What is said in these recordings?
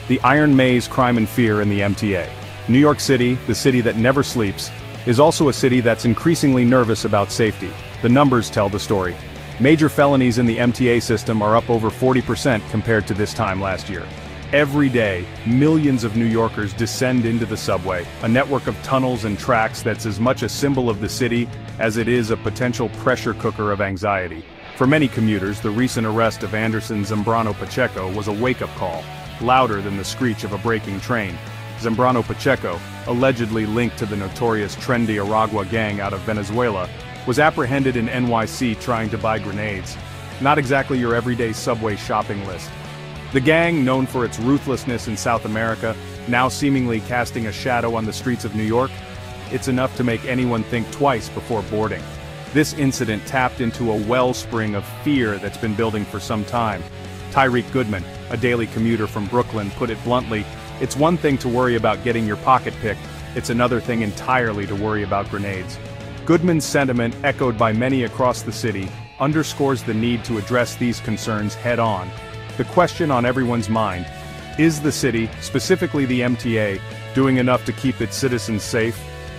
the iron maze crime and fear in the MTA. New York City, the city that never sleeps, is also a city that's increasingly nervous about safety. The numbers tell the story. Major felonies in the MTA system are up over 40% compared to this time last year. Every day, millions of New Yorkers descend into the subway, a network of tunnels and tracks that's as much a symbol of the city as it is a potential pressure cooker of anxiety. For many commuters, the recent arrest of Anderson Zambrano Pacheco was a wake-up call, louder than the screech of a braking train. Zambrano Pacheco, allegedly linked to the notorious Tren de Aragua gang out of Venezuela, was apprehended in NYC trying to buy grenades. Not exactly your everyday subway shopping list. The gang, known for its ruthlessness in South America, now seemingly casting a shadow on the streets of New York, it's enough to make anyone think twice before boarding. This incident tapped into a wellspring of fear that's been building for some time. Tyreek Goodman, a daily commuter from Brooklyn, put it bluntly, "It's one thing to worry about getting your pocket picked, it's another thing entirely to worry about grenades." Goodman's sentiment, echoed by many across the city, underscores the need to address these concerns head-on. The question on everyone's mind, is the city, specifically the MTA, doing enough to keep its citizens safe?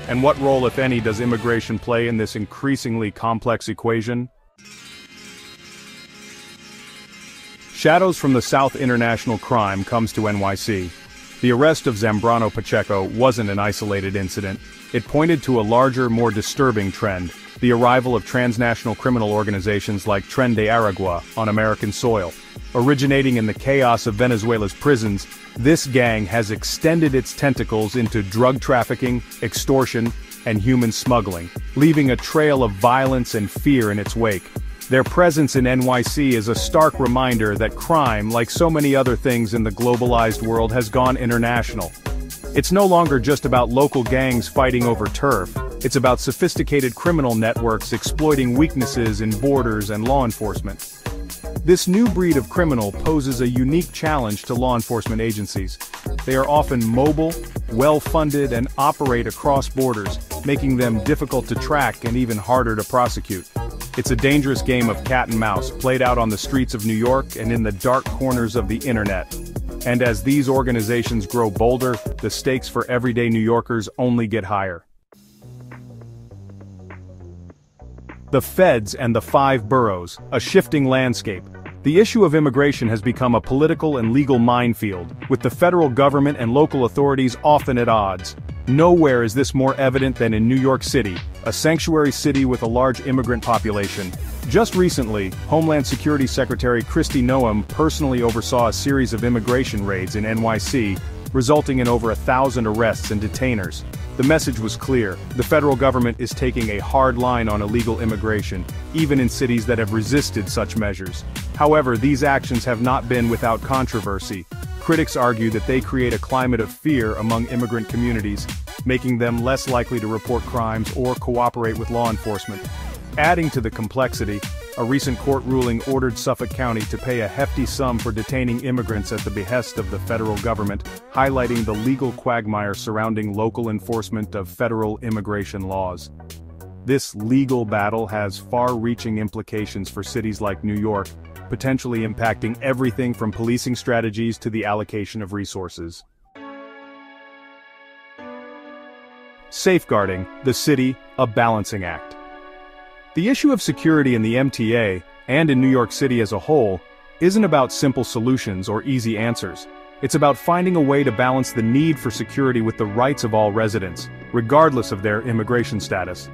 And what role, if any, does immigration play in this increasingly complex equation? Shadows from the South international crime comes to NYC. The arrest of Zambrano Pacheco wasn't an isolated incident. It pointed to a larger, more disturbing trend, the arrival of transnational criminal organizations like Tren de Aragua on American soil. Originating in the chaos of Venezuela's prisons, this gang has extended its tentacles into drug trafficking, extortion, and human smuggling, leaving a trail of violence and fear in its wake. Their presence in NYC is a stark reminder that crime, like so many other things in the globalized world, has gone international. It's no longer just about local gangs fighting over turf. It's about sophisticated criminal networks exploiting weaknesses in borders and law enforcement. This new breed of criminal poses a unique challenge to law enforcement agencies. They are often mobile, well-funded, and operate across borders, making them difficult to track and even harder to prosecute. It's a dangerous game of cat and mouse, played out on the streets of New York and in the dark corners of the internet. And as these organizations grow bolder, the stakes for everyday New Yorkers only get higher. The feds and the five boroughs, a shifting landscape. The issue of immigration has become a political and legal minefield, with the federal government and local authorities often at odds. Nowhere is this more evident than in New York City, a sanctuary city with a large immigrant population. Just recently, Homeland Security Secretary Kristi Noem personally oversaw a series of immigration raids in NYC, resulting in over 1,000 arrests and detainers. The message was clear: the federal government is taking a hard line on illegal immigration, even in cities that have resisted such measures. However, these actions have not been without controversy. Critics argue that they create a climate of fear among immigrant communities, making them less likely to report crimes or cooperate with law enforcement. Adding to the complexity, a recent court ruling ordered Suffolk County to pay a hefty sum for detaining immigrants at the behest of the federal government, highlighting the legal quagmire surrounding local enforcement of federal immigration laws. This legal battle has far-reaching implications for cities like New York, potentially impacting everything from policing strategies to the allocation of resources. Safeguarding the city, a balancing act. The issue of security in the MTA, and in New York City as a whole, isn't about simple solutions or easy answers. It's about finding a way to balance the need for security with the rights of all residents, regardless of their immigration status.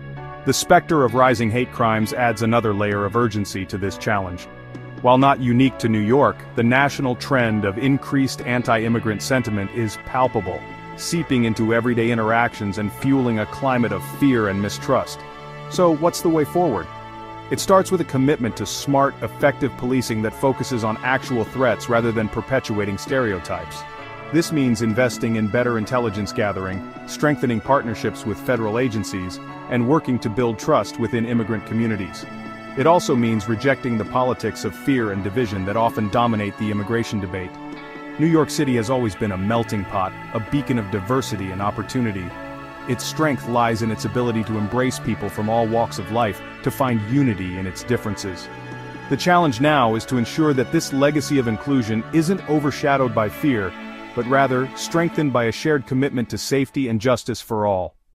The specter of rising hate crimes adds another layer of urgency to this challenge. While not unique to New York, the national trend of increased anti-immigrant sentiment is palpable, seeping into everyday interactions and fueling a climate of fear and mistrust. So, what's the way forward? It starts with a commitment to smart, effective policing that focuses on actual threats rather than perpetuating stereotypes. This means investing in better intelligence gathering, strengthening partnerships with federal agencies, and working to build trust within immigrant communities. It also means rejecting the politics of fear and division that often dominate the immigration debate. New York City has always been a melting pot, a beacon of diversity and opportunity. Its strength lies in its ability to embrace people from all walks of life, to find unity in its differences. The challenge now is to ensure that this legacy of inclusion isn't overshadowed by fear, but rather strengthened by a shared commitment to safety and justice for all.